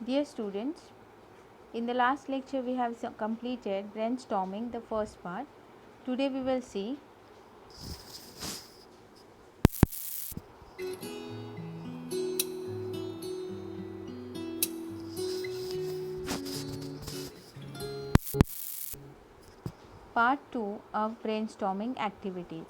Dear students, in the last lecture we have completed brainstorming the first part. Today we will see part 2 of brainstorming activities.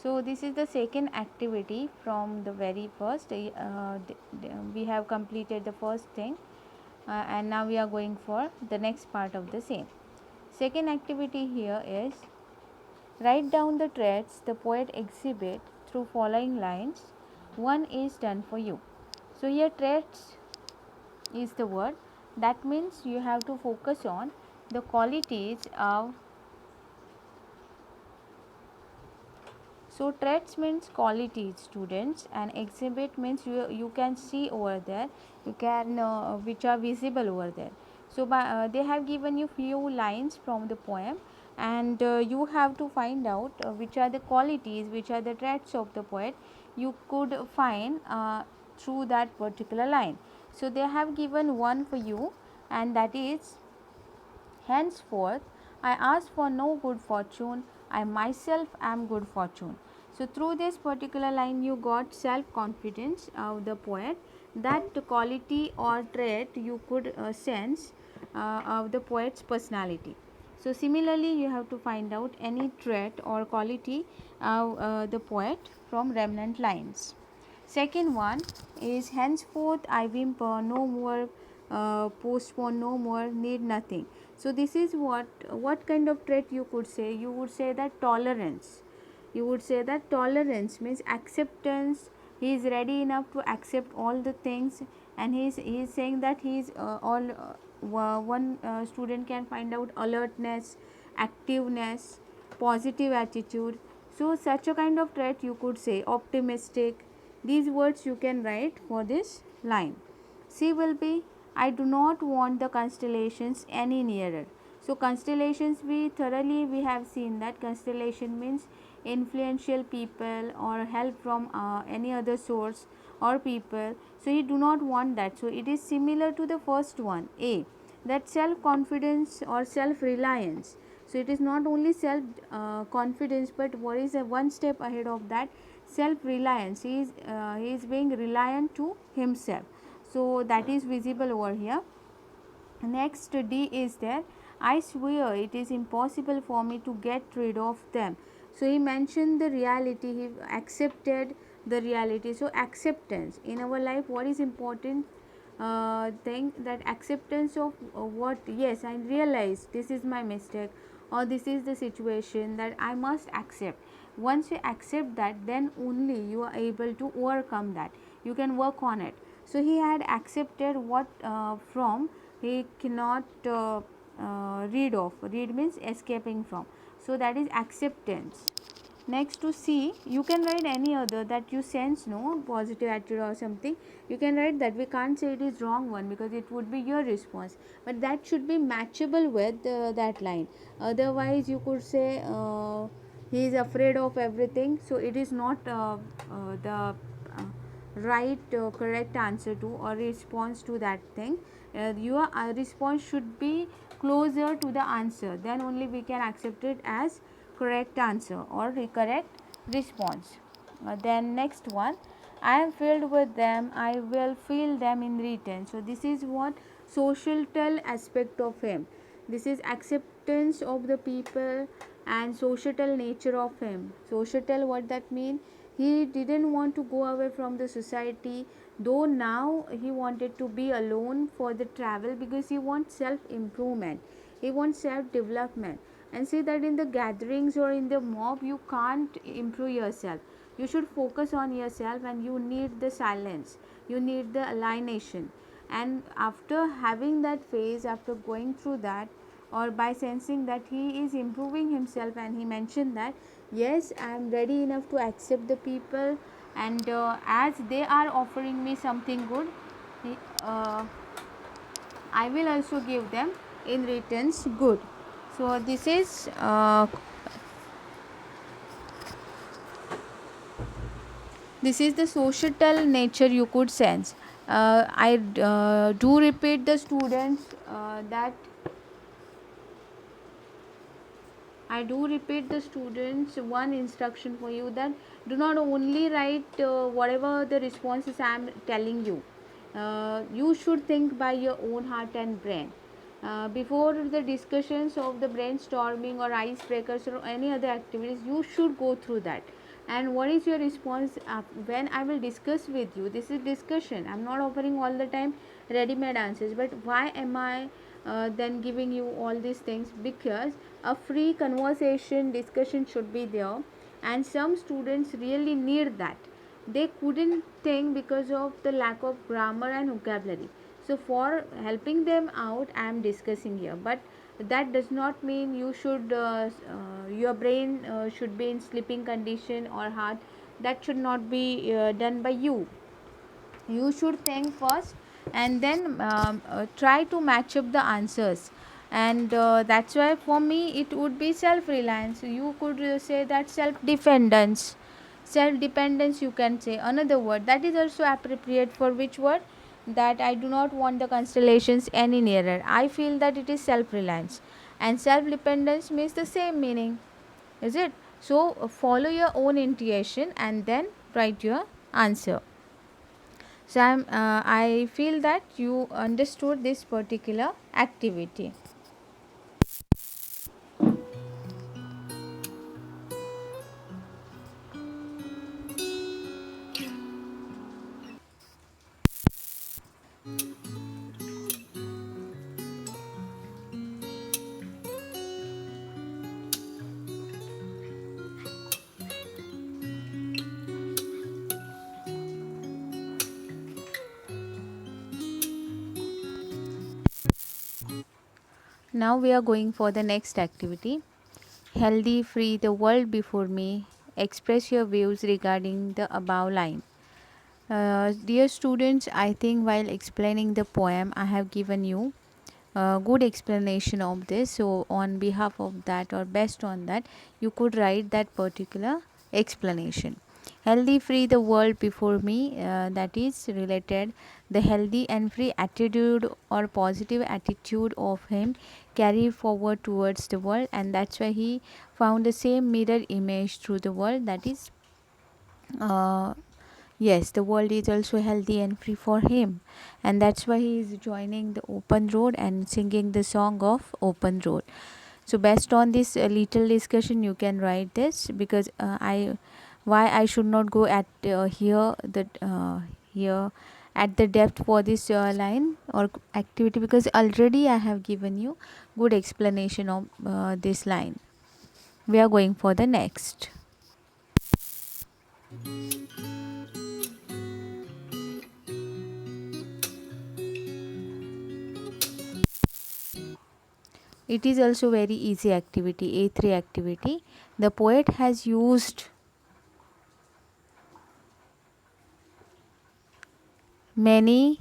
So this is the second activity from the very first. We have completed the first thing and now we are going for the next part of the same. Second activity here is write down the traits the poet exhibit through following lines. One is done for you. So here traits is the word. That means you have to focus on the qualities of. So traits means qualities, students, and exhibit means you can see over there, you can which are visible over there. So they have given you few lines from the poem, and you have to find out which are the qualities, which are the traits of the poet you could find through that particular line. So they have given one for you, and that is, henceforth, I ask for no good fortune, I myself am good fortune. So, through this particular line, you got self confidence of the poet, that quality or trait you could sense of the poet's personality. So, similarly, you have to find out any trait or quality of the poet from remnant lines. Second one is, henceforth I whimper no more, postpone no more, need nothing. So this is what kind of trait you could say? You would say that tolerance. You would say that tolerance means acceptance. He is ready enough to accept all the things, and he is saying that he is all. One student can find out alertness, activeness, positive attitude. So such a kind of trait you could say. Optimistic. These words you can write for this line. C will be, I do not want the constellations any nearer. So constellations, we have seen that constellation means influential people or help from any other source or people. So you do not want that. So it is similar to the first one, A, that self confidence or self reliance. So it is not only self confidence, but what is a one step ahead of that, self reliance. He is being reliant to himself. So that is visible over here. Next, D is there, I swear it is impossible for me to get rid of them. So he mentioned the reality, he accepted the reality. So acceptance in our life, what is important thing, that acceptance of what, yes, I realize this is my mistake, or this is the situation that I must accept. Once you accept that, then only you are able to overcome that, you can work on it. So he had accepted what from he cannot read means escaping from. So that is acceptance. Next, to C, you can write any other that you sense, no, positive attitude or something. You can write that. We can't say it is wrong one because it would be your response, but that should be matchable with that line. Otherwise, you could say he is afraid of everything. So it is not the right correct answer to or response to that thing. Your response should be closer to the answer, then only we can accept it as correct answer or correct response. Then next one, I am filled with them, I will feel them in return. So this is what societal aspect of him. This is acceptance of the people and societal nature of him. Societal, what that mean? He didn't want to go away from the society, though now he wanted to be alone for the travel because he wants self improvement, he wants self development. And see that in the gatherings or in the mob you can't improve yourself, you should focus on yourself, and you need the silence, you need the alienation. And after having that phase, after going through that, or by sensing that he is improving himself, and he mentioned that, yes, I am ready enough to accept the people, and as they are offering me something good, uh, I will also give them in returns good. So this is the societal nature you could sense. I do repeat the students that I do repeat the students one instruction for you, that do not only write whatever the responses I am telling you. You should think by your own heart and brain. Before the discussions of the brainstorming or icebreakers or any other activities, you should go through that. And what is your response when I will discuss with you? This is discussion. I am not offering all the time ready-made answers. But why am I then giving you all these things? Because a free conversation discussion should be there, and some students really need that. They couldn't think because of the lack of grammar and vocabulary. So for helping them out, I am discussing here. But that does not mean you should your brain should be in sleeping condition or hard. That should not be done by you. You should think first, and then try to match up the answers. And that's why for me it would be self reliance. You could say that self dependence, you can say another word that is also appropriate. For which word? That I do not want the constellations any nearer. I feel that it is self reliance, and self dependence means the same meaning, is it? So follow your own intuition and then write your answer. So I feel that you understood this particular activity. Now we are going for the next activity. Healthy, free, the world before me. Express your views regarding the above line. Dear students, I think while explaining the poem, I have given you a good explanation of this. So, on behalf of that, or best on that, you could write that particular explanation. Healthy, free, the world before me, that is related. The healthy and free attitude or positive attitude of him carried forward towards the world, and that's why he found the same mirror image through the world, that is uh, yes, the world is also healthy and free for him, and that's why he is joining the open road and singing the song of open road. So based on this little discussion, you can write this, because I why I should not go at here at the depth for this line or activity, because already I have given you good explanation of this line. We are going for the next. It is also very easy activity, A3 activity. The poet has used many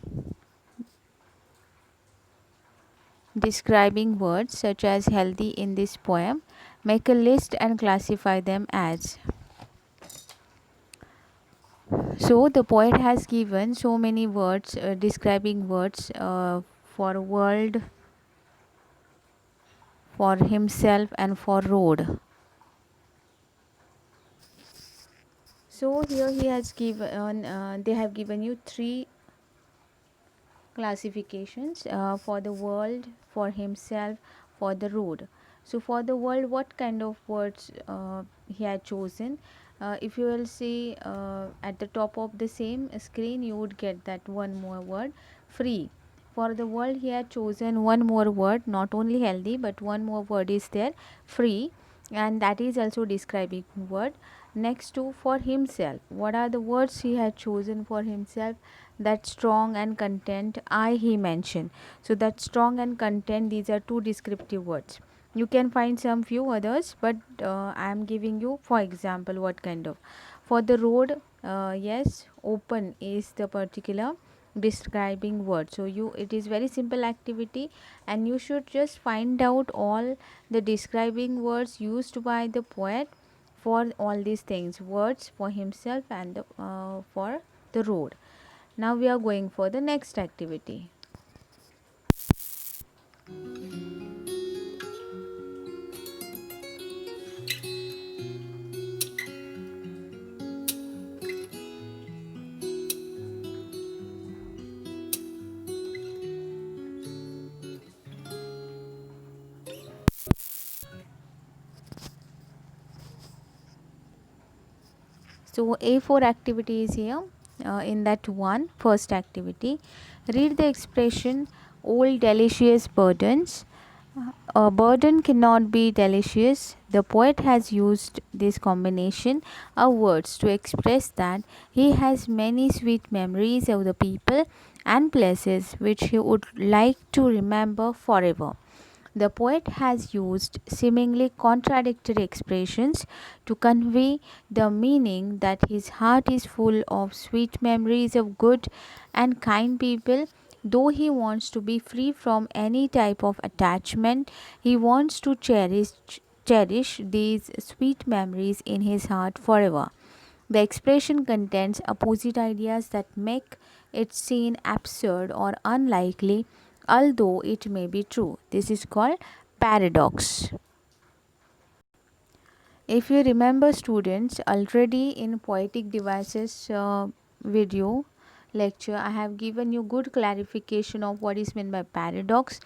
describing words such as healthy in this poem. Make a list and classify them as. So the poet has given so many words, describing words for world, for himself, and for road. So here he has given, they have given you three classifications for the world, for himself, for the road. So for the world, what kind of words he had chosen? If you will see at the top of the same screen, you would get that one more word, free. For the world, he had chosen one more word, not only healthy, but one more word is there, free, and that is also describing word. Next to for himself, what are the words he had chosen for himself? That strong and content, I he mentioned. So that strong and content, these are two descriptive words. You can find some few others, but I am giving you for example what kind of. For the road, yes, open is the particular describing words. So it is very simple activity, and you should just find out all the describing words used by the poet for all these things, words for himself and for the road. Now we are going for the next activity. So A4 activity is here. In that one first activity, read the expression old delicious burdens. A burden cannot be delicious. The poet has used this combination of words to express that he has many sweet memories of the people and places which he would like to remember forever. The poet has used seemingly contradictory expressions to convey the meaning that his heart is full of sweet memories of good and kind people. Though he wants to be free from any type of attachment, he wants to cherish these sweet memories in his heart forever. The expression contains opposite ideas that make it seem absurd or unlikely, although it may be true. This is called paradox. If you remember, students, already in poetic devices video lecture, I have given you good clarification of what is meant by paradox.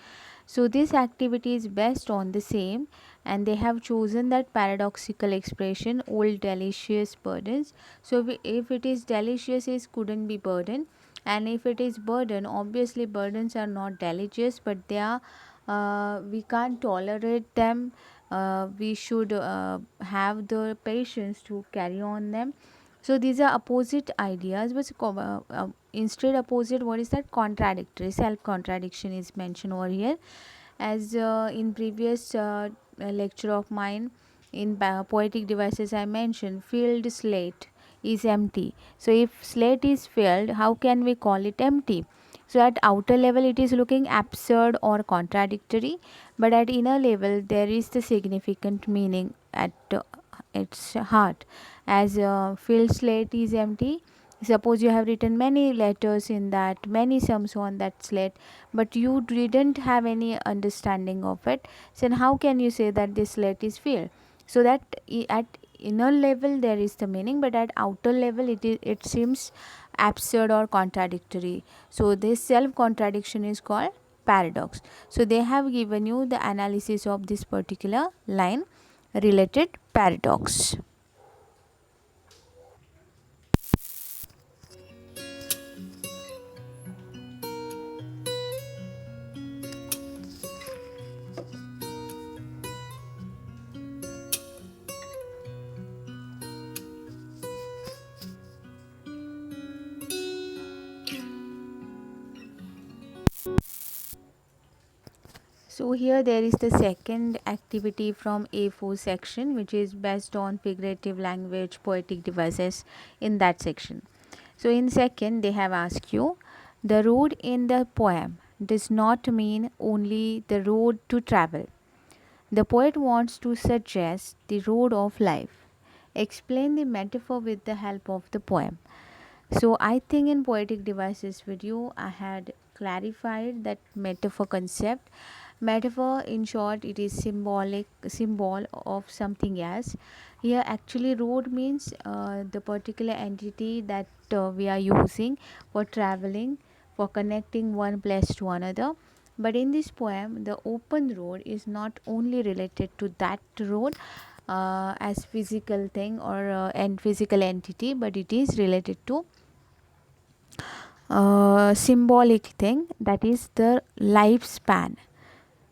So this activity is based on the same, and they have chosen that paradoxical expression old delicious burdens. So if it is delicious, it couldn't be burden, and if it is burden, obviously burdens are not delicious, but they are we can't tolerate them. We should have the patience to carry on them. So these are opposite ideas, but instead opposite, what is that? Contradictory, self contradiction is mentioned over here. As in previous lecture of mine, in poetic devices I mentioned filled slate is empty. So if slate is filled, how can we call it empty? So at outer level it is looking absurd or contradictory, but at inner level there is the significant meaning at its heart. As filled slate is empty, suppose you have written many letters in that, many sums on that slate, but you didn't have any understanding of it, so then how can you say that this slate is filled? So that at inner level there is the meaning, but at outer level it seems absurd or contradictory. So this self contradiction is called paradox. So they have given you the analysis of this particular line, related paradox. So here there is the second activity from A4 section, which is based on figurative language, poetic devices in that section. So in second they have asked you, the road in the poem does not mean only the road to travel. The poet wants to suggest the road of life. Explain the metaphor with the help of the poem. So I think in poetic devices video I had clarified that metaphor concept. Metaphor, in short, it is symbol of something else. Here actually road means the particular entity that we are using for traveling, for connecting one place to another. But in this poem, the open road is not only related to that road as physical thing or and physical entity, but it is related to symbolic thing, that is the lifespan.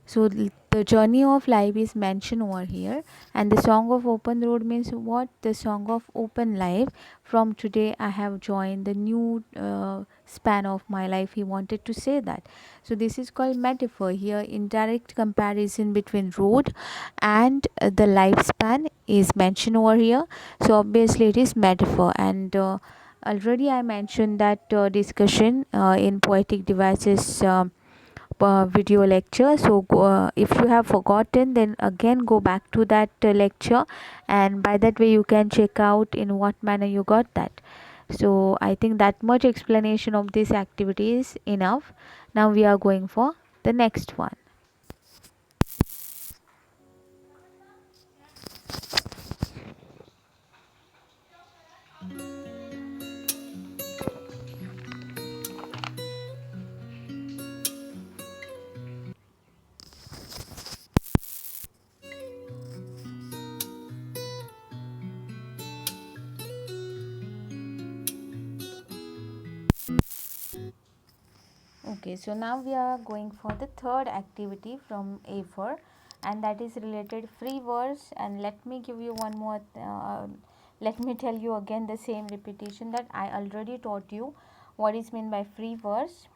So the journey of life is mentioned over here, and the song of open road means what? The song of open life. From today I have joined the new span of my life, he wanted to say that. So this is called metaphor. Here indirect comparison between road and the lifespan is mentioned over here, so obviously it is metaphor. And Already I mentioned that discussion in poetic devices video lecture. So if you have forgotten, then again go back to that lecture, and by that way you can check out in what manner you got that. So I think that much explanation of this activity is enough. Now we are going for the next one. Okay, so now we are going for the third activity from A4, and that is related free verse. And let me give you one more, let me tell you again the same repetition that I already taught you what is meant by free verse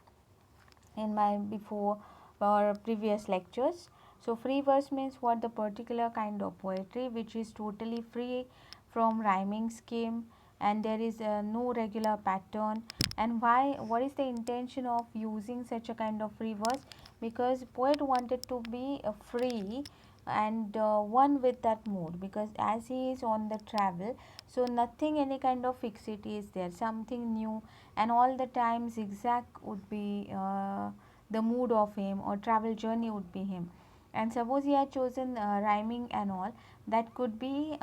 in my before or previous lectures. So free verse means what? The particular kind of poetry which is totally free from rhyming scheme, and there is no regular pattern. And why? What is the intention of using such a kind of free verse? Because poet wanted to be free and one with that mood, because as he is on the travel, so nothing any kind of fixity is there, something new, and all the time zigzag would be the mood of him, or travel journey would be him. And suppose he had chosen rhyming and all, that could be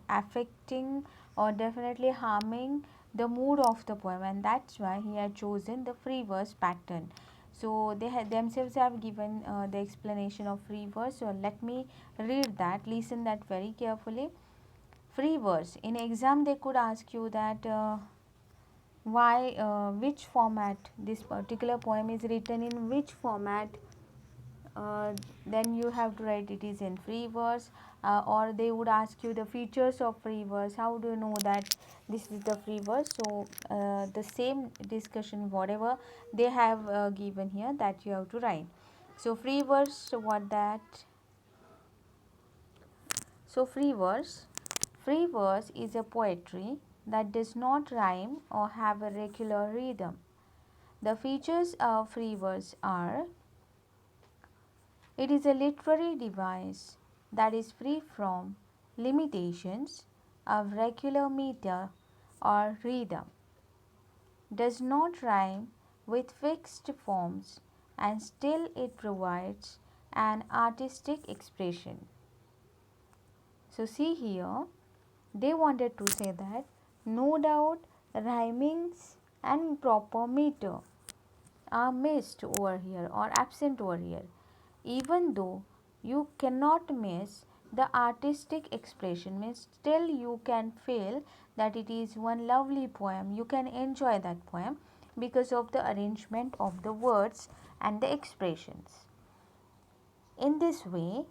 affecting or definitely harming the mood of the poem, and that's why he had chosen the free verse pattern. So they themselves have given the explanation of free verse. So let me read that, listen that very carefully. Free verse, in exam they could ask you that why which format this particular poem is written in, which format, then you have to write it is in free verse, or they would ask you the features of free verse, how do you know that this is the free verse. So the same discussion whatever they have given here, that you have to write. So free verse, what that? So free verse is a poetry that does not rhyme or have a regular rhythm. The features of free verse are: it is a literary device that is free from limitations of regular meter or rhythm, does not rhyme with fixed forms, and still it provides an artistic expression. So, see here, they wanted to say that no doubt rhymings and proper meter are missed over here or absent over here, even though you cannot miss the artistic expression, means still you can feel that it is one lovely poem, you can enjoy that poem because of the arrangement of the words and the expressions. In this way,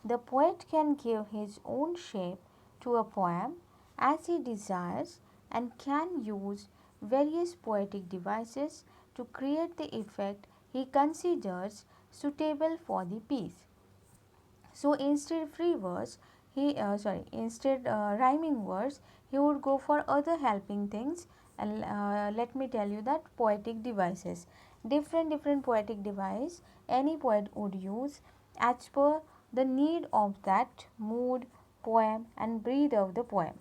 the poet can give his own shape to a poem as he desires, and can use various poetic devices to create the effect he considers suitable for the piece. So instead free verse, instead rhyming verse, he would go for other helping things. And let me tell you that poetic devices, different poetic device any poet would use as per the need of that mood, poem, and breed of the poem.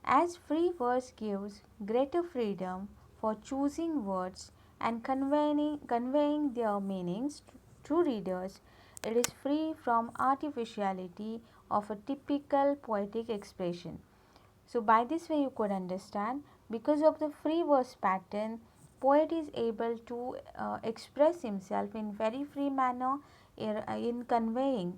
As free verse gives greater freedom for choosing words and conveying their meanings to readers, it is free from artificiality of a typical poetic expression. So by this way you could understand, because of the free verse pattern, poet is able to express himself in very free manner in conveying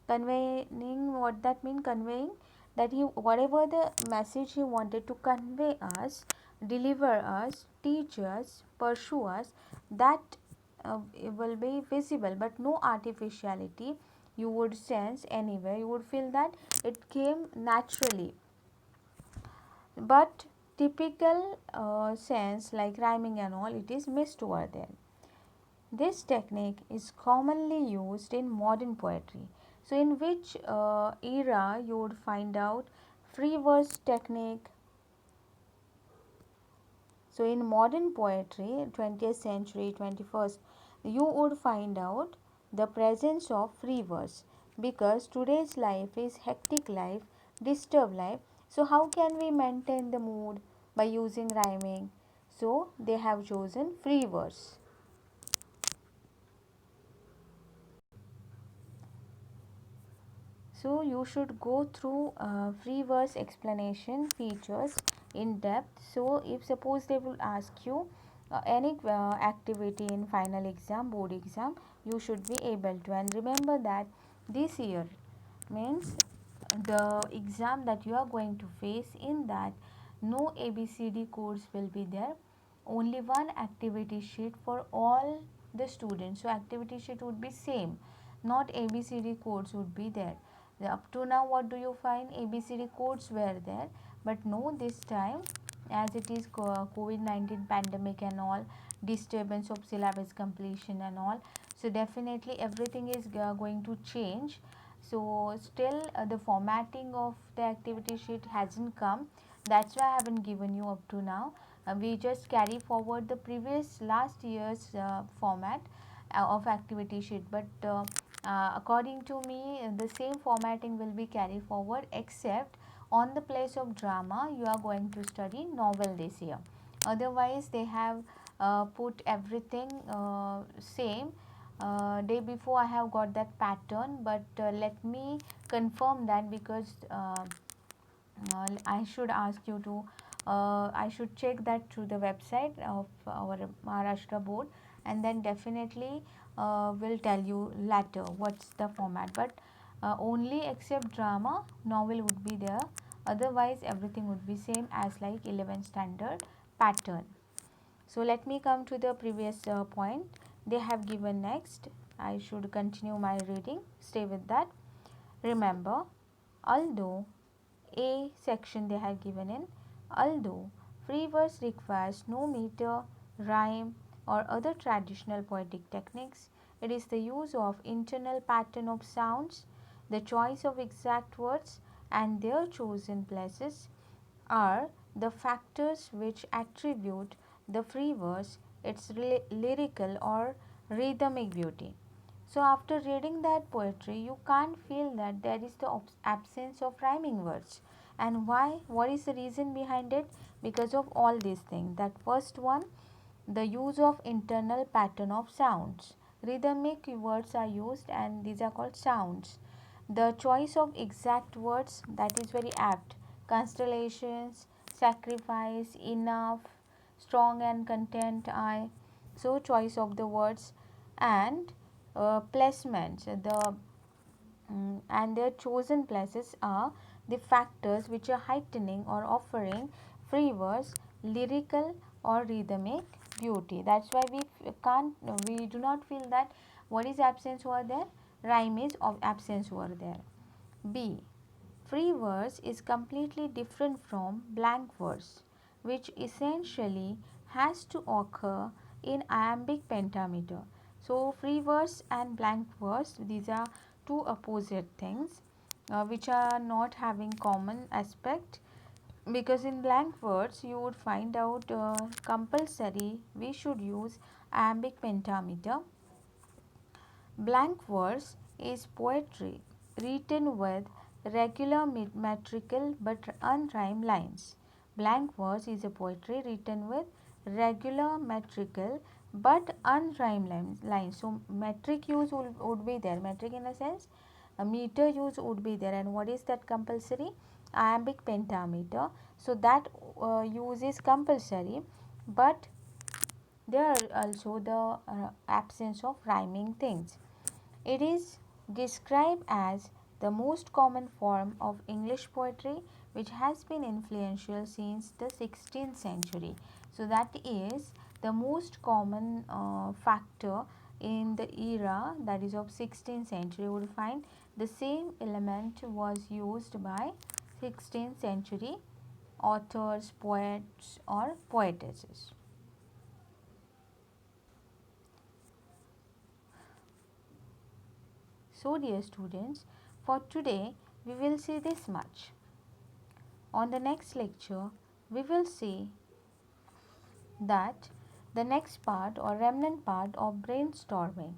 what that mean, conveying that he whatever the message he wanted to convey us, deliver us, teach us, pursue us, that it will be visible, but no artificiality you would sense anywhere, you would feel that it came naturally. But typical sense like rhyming and all, it is missed over there. This technique is commonly used in modern poetry. So, in which era you would find out free verse technique? So in modern poetry, 20th century, 21st, you would find out the presence of free verse, because today's life is hectic life, disturbed life. So how can we maintain the mood? By using rhyming. So they have chosen free verse. So you should go through free verse explanation features in depth. So if suppose they will ask you any activity in final exam, board exam, you should be able to. And remember that this year means the exam that you are going to face, in that no ABCD codes will be there, only one activity sheet for all the students. So activity sheet would be same, not ABCD codes would be there. Up to now, what do you find? ABCD codes were there, but no, this time, as it is COVID-19 pandemic and all, disturbance of syllabus completion and all, so definitely everything is going to change. So still the formatting of the activity sheet hasn't come. That's why I haven't given you up to now. We just carry forward the previous last year's format of activity sheet, but according to me, the same formatting will be carried forward, except on the place of drama you are going to study novel this year. Otherwise they have put everything same. Day before I have got that pattern, but let me confirm that, because I should ask you to I should check that through the website of our Maharashtra board, and then definitely will tell you later what's the format. But only except drama, novel would be there. Otherwise everything would be same as like 11th standard pattern. So let me come to the previous point they have given next. I should continue my reading. Stay with that. Remember, although A section they have given in, although free verse requires no meter, rhyme, or other traditional poetic techniques, it is the use of internal pattern of sounds, the choice of exact words, and their chosen places are the factors which attribute the free verse its lyrical or rhythmic beauty. So, after reading that poetry, you can't feel that there is the absence of rhyming words. And why? What is the reason behind it? Because of all these things. That first one, the use of internal pattern of sounds. Rhythmic words are used, and these are called sounds. The choice of exact words, that is very apt. Constellations, sacrifice, enough, strong and content I. So choice of the words, and placements. And their chosen places are the factors which are heightening or offering free verse lyrical or rhythmic beauty. That's why we do not feel that what is absence over there, rhyme is of absence over there. B, free verse is completely different from blank verse, which essentially has to occur in iambic pentameter. So free verse and blank verse, these are two opposite things which are not having common aspect, because in blank verse you would find out compulsory we should use iambic pentameter. Blank verse is poetry written with regular metrical but unrhymed lines. Blank verse is a poetry written with regular metrical but unrhymed lines. So metric use would be there. Metric in a sense, a meter use would be there. And what is that compulsory? Iambic pentameter. So that use is compulsory, but there are also the absence of rhyming things. It is described as the most common form of English poetry which has been influential since the 16th century. So, that is the most common factor in the era, that is of 16th century. You will find the same element was used by 16th century authors, poets, or poetesses. So, dear students, for today we will see this much. On the next lecture, we will see that the next part or remnant part of brainstorming.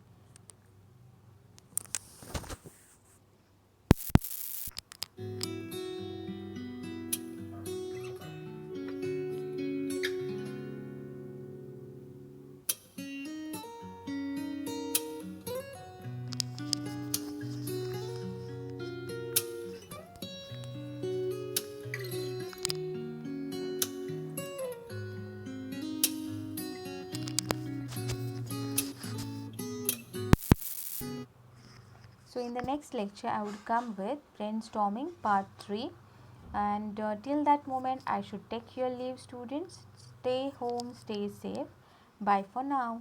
So, in the next lecture, I would come with brainstorming part 3. And till that moment, I should take your leave, students. Stay home, stay safe. Bye for now.